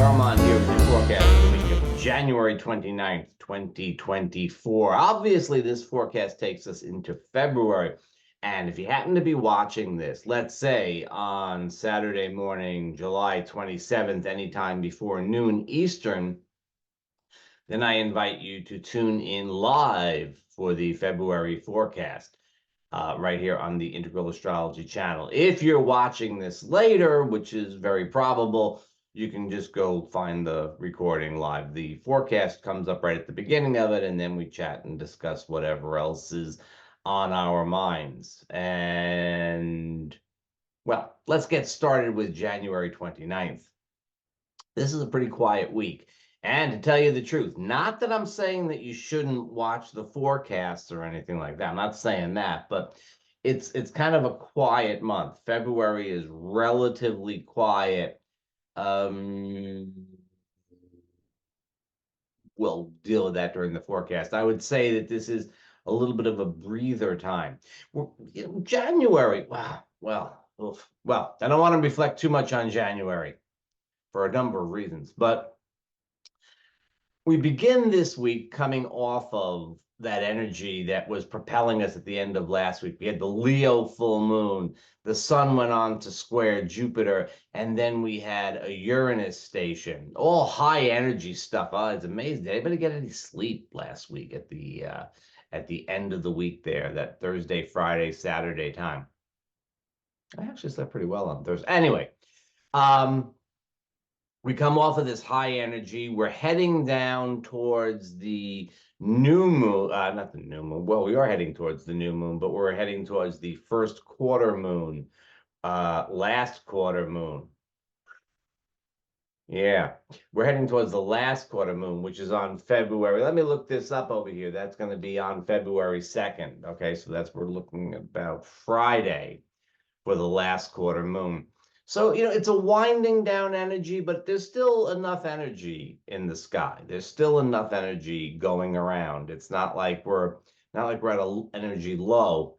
Armand here with your forecast for the week of January 29th, 2024. Obviously, this forecast takes us into February. And if you happen to be watching this, let's say on Saturday morning, July 27th, anytime before noon Eastern, then I invite you to tune in live for the February forecast. Right here on the Integral Astrology channel. If you're watching this later, which is very probable, you can just go find the recording live. The forecast comes up right at the beginning of it, and then we chat and discuss whatever else is on our minds. And, well, let's get started with January 29th. This is a pretty quiet week. And to tell you the truth, not that I'm saying that you shouldn't watch the forecasts or anything like that. I'm not saying that, but it's kind of a quiet month. February is relatively quiet. We'll deal with that during the forecast. I would say that this is a little bit of a breather time. January, wow, well, I don't want to reflect too much on January for a number of reasons, but we begin this week coming off of that energy that was propelling us at the end of last week. We had the Leo full moon, the sun went on to square Jupiter, and then we had a Uranus station, all high energy stuff. Oh, it's amazing. Did anybody get any sleep last week at the end of the week there, that Thursday, Friday, Saturday time? I actually slept pretty well on Thursday. Anyway, we come off of this high energy. We're heading down towards the new moon. Not the new moon. Well, we are heading towards the new moon, but we're heading towards the first quarter moon, last quarter moon. Yeah, we're heading towards the last quarter moon, which is on February. Let me look this up over here. That's going to be on February 2nd. Okay, so we're looking about Friday for the last quarter moon. So, it's a winding down energy, but there's still enough energy in the sky. There's still enough energy going around. It's not like we're at an energy low.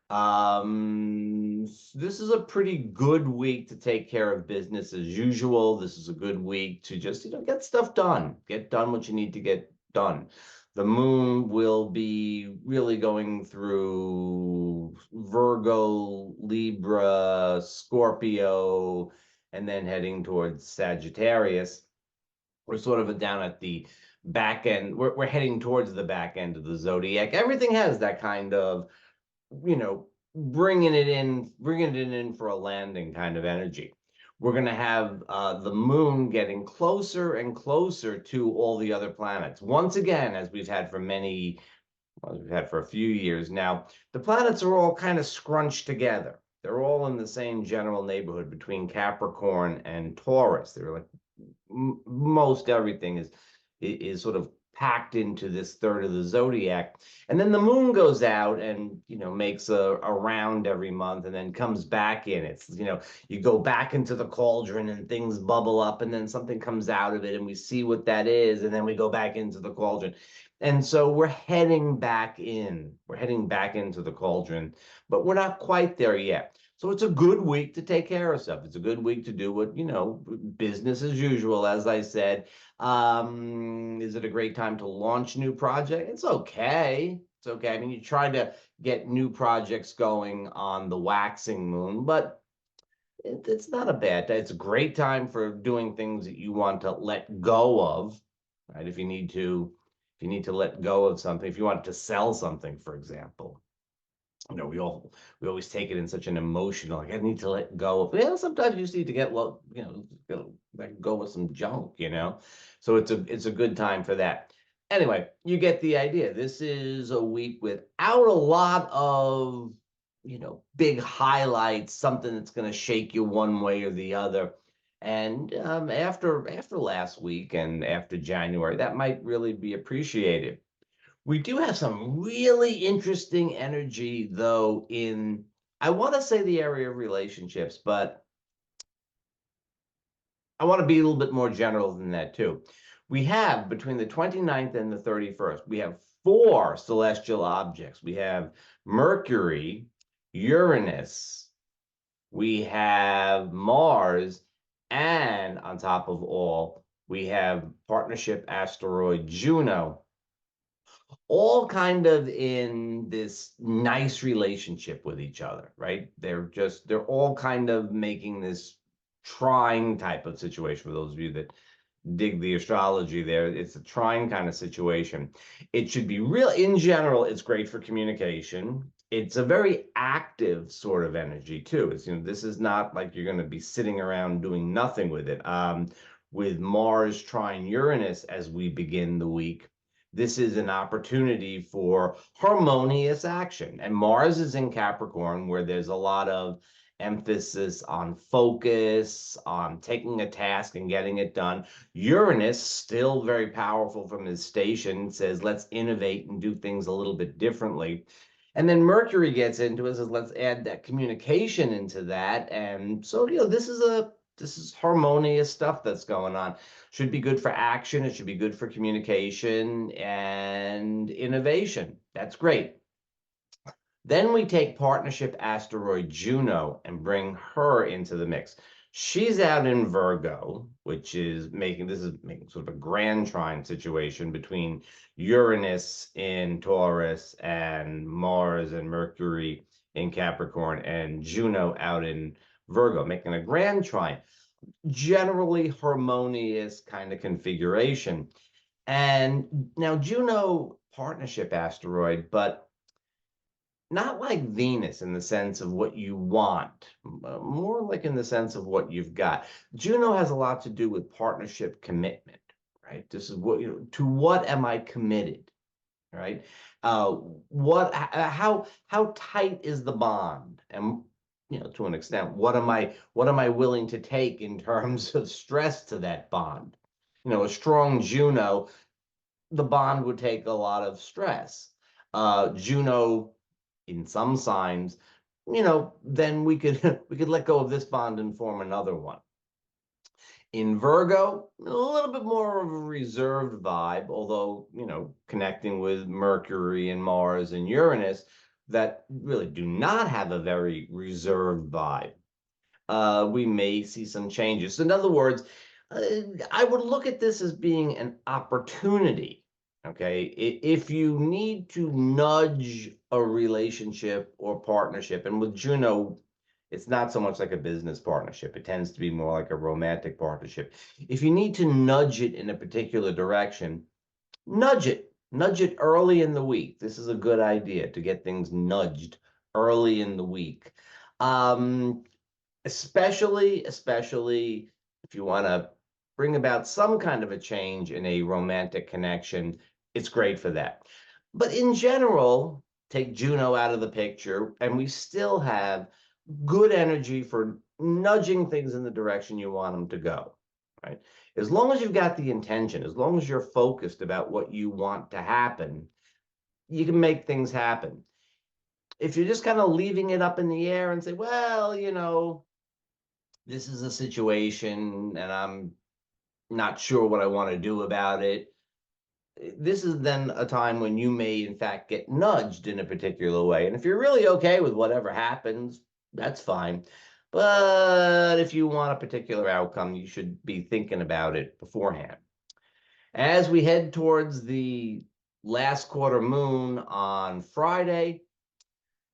This is a pretty good week to take care of business as usual. This is a good week to just, get stuff done. Get done what you need to get done. The moon will be really going through Virgo, Libra, Scorpio, and then heading towards Sagittarius. We're sort of down at the back end. We're heading towards the back end of the zodiac. Everything has that kind of, bringing it in for a landing kind of energy. We're going to have the moon getting closer and closer to all the other planets. Once again, as we've had for a few years now, the planets are all kind of scrunched together. They're all in the same general neighborhood between Capricorn and Taurus. They're like most everything is sort of packed into this third of the zodiac. And then the moon goes out and, makes a round every month and then comes back in. It's, you go back into the cauldron and things bubble up and then something comes out of it and we see what that is. And then we go back into the cauldron. And so we're heading back in. We're heading back into the cauldron, but we're not quite there yet. So it's a good week to take care of stuff. It's a good week to do what, business as usual, as I said. Is it a great time to launch new project? It's okay. It's okay. I mean, you try to get new projects going on the waxing moon, but it's not a bad time. It's a great time for doing things that you want to let go of, right? If you need to let go of something, if you want to sell something, for example. We always take it in such an emotional, like I need to let go of. Yeah, sometimes you just need to let go of some junk, So it's a good time for that. Anyway, you get the idea. This is a week without a lot of, big highlights, something that's going to shake you one way or the other. And after last week and after January, that might really be appreciated. We do have some really interesting energy, though, in, I want to say the area of relationships, but I want to be a little bit more general than that, too. We have, between the 29th and the 31st, we have 4 celestial objects. We have Mercury, Uranus, we have Mars, And on top of all, we have partnership asteroid Juno, all kind of in this nice relationship with each other, right? They're all kind of making this trying type of situation. For those of you that dig the astrology there, it's a trying kind of situation. It should be real, in general, it's great for communication. It's a very active sort of energy too. It's, this is not like you're going to be sitting around doing nothing with it. With Mars trine Uranus as we begin the week, this is an opportunity for harmonious action. And Mars is in Capricorn, where there's a lot of emphasis on focus, on taking a task and getting it done. Uranus, still very powerful from his station, says, let's innovate and do things a little bit differently. And then Mercury gets into it, says, let's add that communication into that. And so, this is harmonious stuff that's going on. Should be good for action. It should be good for communication and innovation. That's great. Then we take partnership asteroid Juno and bring her into the mix. She's out in Virgo, which is making sort of a grand trine situation between Uranus in Taurus and Mars and Mercury in Capricorn, and Juno out in Virgo, making a grand trine. Generally harmonious kind of configuration. And now Juno, partnership asteroid, but not like Venus in the sense of what you want, more like in the sense of what you've got. Juno has a lot to do with partnership commitment, right? This is to what am I committed, right? How tight is the bond? And to an extent, what am I willing to take in terms of stress to that bond? A strong Juno, the bond would take a lot of stress. Juno in some signs, then we could we could let go of this bond and form another one. In Virgo, a little bit more of a reserved vibe, although, connecting with Mercury and Mars and Uranus that really do not have a very reserved vibe. We may see some changes. In other words, I would look at this as being an opportunity. Okay, if you need to nudge a relationship or partnership, and with Juno, it's not so much like a business partnership. It tends to be more like a romantic partnership. If you need to nudge it in a particular direction, nudge it. Nudge it early in the week. This is a good idea to get things nudged early in the week. Especially if you want to bring about some kind of a change in a romantic connection, it's great for that. But in general, take Juno out of the picture, and we still have good energy for nudging things in the direction you want them to go, right? As long as you've got the intention, as long as you're focused about what you want to happen, you can make things happen. If you're just kind of leaving it up in the air and say, well, this is a situation and I'm not sure what I want to do about it, this is then a time when you may, in fact, get nudged in a particular way. And if you're really okay with whatever happens, that's fine. But if you want a particular outcome, you should be thinking about it beforehand. As we head towards the last quarter moon on Friday,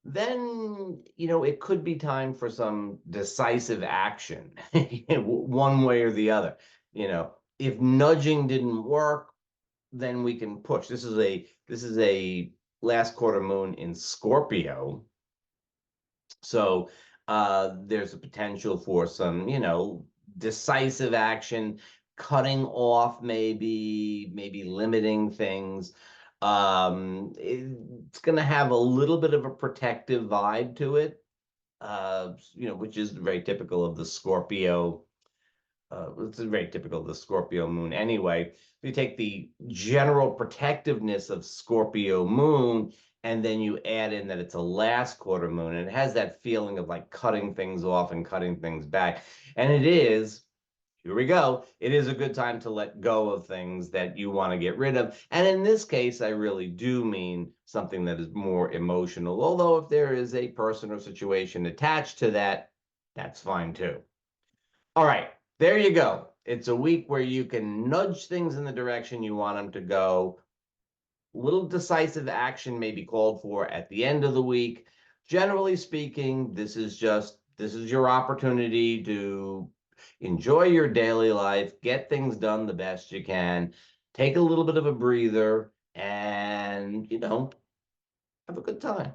then, it could be time for some decisive action, one way or the other. If nudging didn't work, then we can push. This is a last quarter moon in Scorpio. So there's a potential for some, decisive action, cutting off, maybe limiting things. It's going to have a little bit of a protective vibe to it, which is very typical of the Scorpio. It's very typical of the Scorpio moon anyway. You take the general protectiveness of Scorpio moon, and then you add in that it's a last quarter moon, and it has that feeling of like cutting things off and cutting things back. And it is, here we go, it is a good time to let go of things that you want to get rid of. And in this case, I really do mean something that is more emotional. Although if there is a person or situation attached to that, that's fine too. All right. There you go. It's a week where you can nudge things in the direction you want them to go. Little decisive action may be called for at the end of the week. Generally speaking, this is your opportunity to enjoy your daily life, get things done the best you can, take a little bit of a breather, and have a good time.